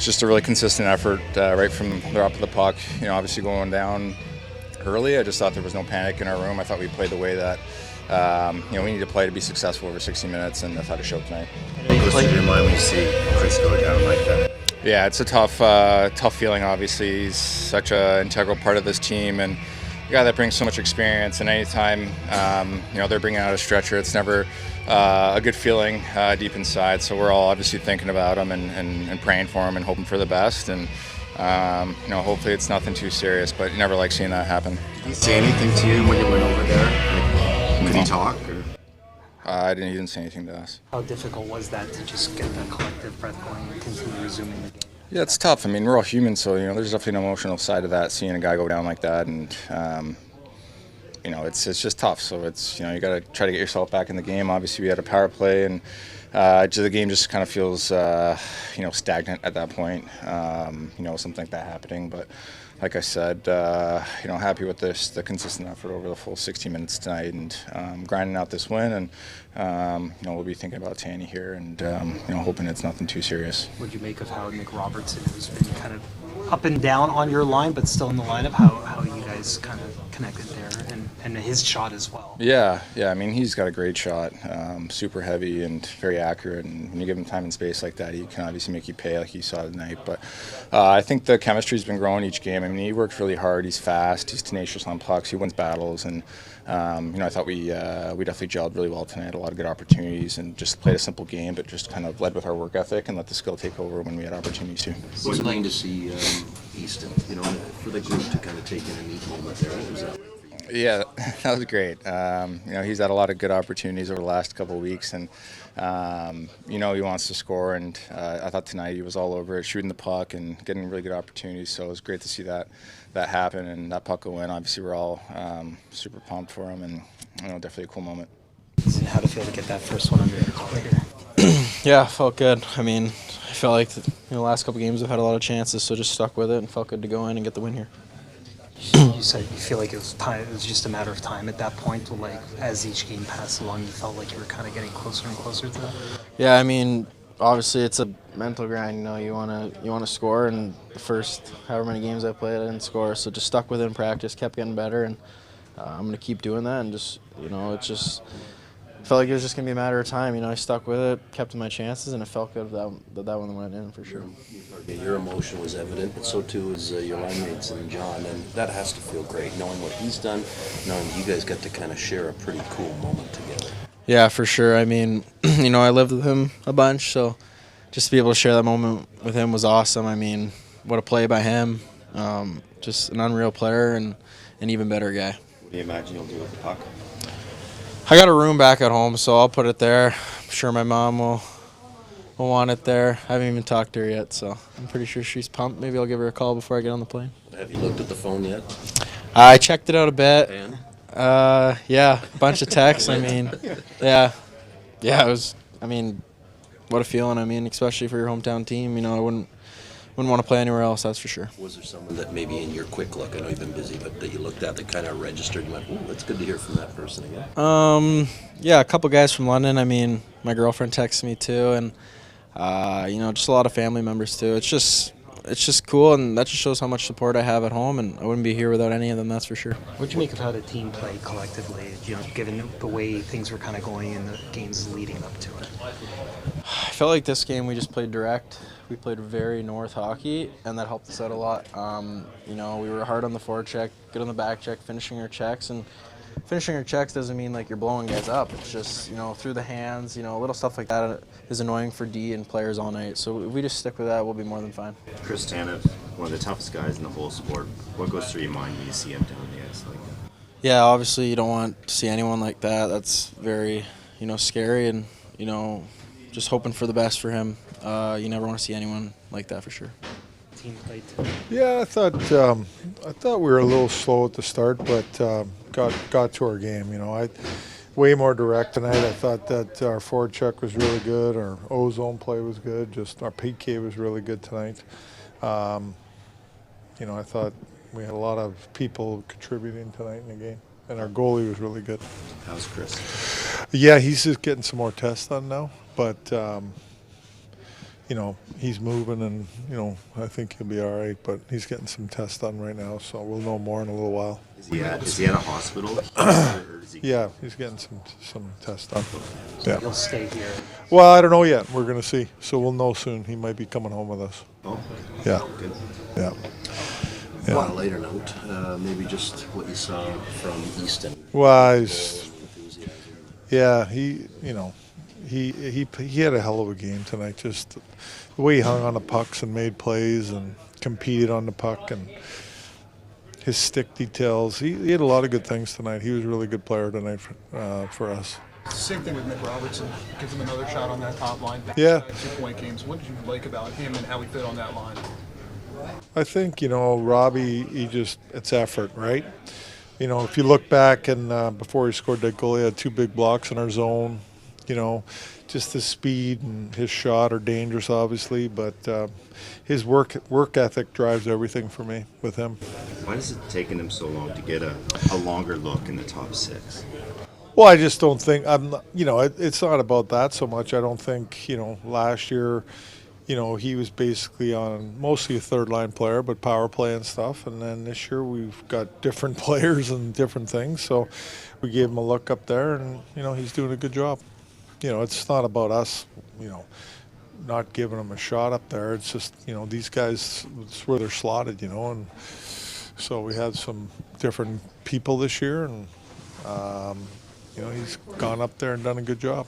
just a really consistent effort right from the up of the puck. Obviously going down early, I just thought there was no panic in our room. I thought we played the way that we need to play to be successful over 60 minutes, and I thought it showed tonight. What goes through your mind when you see Chris go down like that? Yeah, it's a tough feeling. Obviously, he's such an integral part of this team, and a guy that brings so much experience. And anytime they're bringing out a stretcher, it's never a good feeling deep inside. So we're all obviously thinking about him and praying for him and hoping for the best. And hopefully it's nothing too serious. But you never like seeing that happen. Did he say anything to you when you went over there? Could he talk? Or? He didn't say anything to us. How difficult was that to just get that collective breath going and continue resuming the game? Yeah, it's tough. I mean, we're all human, so there's definitely an emotional side to that. Seeing a guy go down like that, and it's just tough. So it's you got to try to get yourself back in the game. Obviously, we had a power play, and the game just kind of feels stagnant at that point. Something like that happening, but. Like I said, happy with the consistent effort over the full 60 minutes tonight, and grinding out this win. And we'll be thinking about Tanny here, and hoping it's nothing too serious. What do you make of how Nick Robertson has been kind of up and down on your line, but still in the lineup? How you guys kind of connected there, and his shot as well? Yeah. I mean, he's got a great shot, super heavy and very accurate. And when you give him time and space like that, he can obviously make you pay, like you saw tonight. But I think the chemistry's been growing each game. I mean, he works really hard. He's fast. He's tenacious on pucks. He wins battles. And I thought we definitely gelled really well tonight. A lot of good opportunities, and just played a simple game, but just kind of led with our work ethic and let the skill take over when we had opportunities to. What's it like to see Easton? For the group to kind of take in a neat moment there. What was that? Yeah, that was great. He's had a lot of good opportunities over the last couple of weeks, and he wants to score. And I thought tonight he was all over it, shooting the puck and getting really good opportunities. So it was great to see that happen, and that puck go in. Obviously, we're all super pumped for him, and definitely a cool moment. How to feel to get that first one under your Yeah, felt good. I mean, I felt like the last couple games I've had a lot of chances, so just stuck with it and felt good to go in and get the win here. You said you feel like it was time. It was just a matter of time at that point. Like as each game passed along, you felt like you were kind of getting closer and closer to that. Yeah, I mean, obviously it's a mental grind. You wanna score, and the first however many games I played, I didn't score. So just stuck with it in practice, kept getting better, and I'm gonna keep doing that. And just it just felt like it was just gonna be a matter of time. I stuck with it, kept my chances, and it felt good that one went in for sure. Your emotion was evident, but so too is your line mates and John, and that has to feel great, knowing what he's done, knowing you guys got to kind of share a pretty cool moment together. Yeah, for sure. I mean, I lived with him a bunch, so just to be able to share that moment with him was awesome. I mean, what a play by him. Just an unreal player and an even better guy. What do you imagine you'll do with the puck? I got a room back at home, so I'll put it there. I'm sure my mom will want it there. I haven't even talked to her yet, so I'm pretty sure she's pumped. Maybe I'll give her a call before I get on the plane. Have you looked at the phone yet? I checked it out a bit. And? Yeah, a bunch of texts. I mean, yeah, it was. I mean, what a feeling. I mean, especially for your hometown team. I wouldn't want to play anywhere else. That's for sure. Was there someone that maybe in your quick look, I know you've been busy, but that you looked at that kind of registered and went, "Ooh, that's good to hear from that person again"? Yeah, a couple guys from London. I mean, my girlfriend texted me too, and just a lot of family members too. It's just cool, and that just shows how much support I have at home, and I wouldn't be here without any of them, that's for sure. What do you make of how the team played collectively, given the way things were kind of going in the games leading up to it? I felt like this game we just played direct. We played very north hockey, and that helped us out a lot. We were hard on the forecheck, good on the back check, finishing our checks, and finishing your checks doesn't mean like you're blowing guys up. It's just, through the hands, little stuff like that is annoying for D and players all night. So if we just stick with that, we'll be more than fine. Chris Tanev, one of the toughest guys in the whole sport. What goes through your mind when you see him down the ice like that? Yeah, obviously you don't want to see anyone like that. That's very, scary, and, just hoping for the best for him. You never want to see anyone like that for sure. Team played too. Yeah, I thought we were a little slow at the start, but got to our game. Way more direct tonight. I thought that our forecheck was really good. Our O-zone play was good. Just our PK was really good tonight. I thought we had a lot of people contributing tonight in the game, and our goalie was really good. How's Chris? Yeah, he's just getting some more tests done now, but he's moving, and I think he'll be all right. But he's getting some tests done right now, so we'll know more in a little while. Is he at a hospital? Or is he... Yeah, he's getting some tests done. Yeah. He'll stay here. Well, I don't know yet. We're gonna see. So we'll know soon. He might be coming home with us. Oh, Yeah. good. Yeah. On a later note, maybe just what you saw from Easton. Well, Enthusiasm. yeah, he had a hell of a game tonight. Just the way he hung on the pucks and made plays and competed on the puck, and his stick details. He had a lot of good things tonight. He was a really good player tonight for us. Same thing with Nick Robertson. Gives him another shot on that top line. Yeah. 2-point games. What did you like about him and how he fit on that line? I think, Robbie, it's effort, right? If you look back and before he scored that goal, he had 2 big blocks in our zone. Just his speed and his shot are dangerous, obviously, but his work ethic drives everything for me with him. Why is it taking him so long to get a longer look in the top 6? Well, I just don't think it's not about that so much. I don't think last year, he was basically on mostly a third line player, but power play and stuff. And then this year we've got different players and different things, so we gave him a look up there, and he's doing a good job. It's not about us, not giving him a shot up there. It's just these guys, it's where they're slotted, and so we had some different people this year, and he's gone up there and done a good job.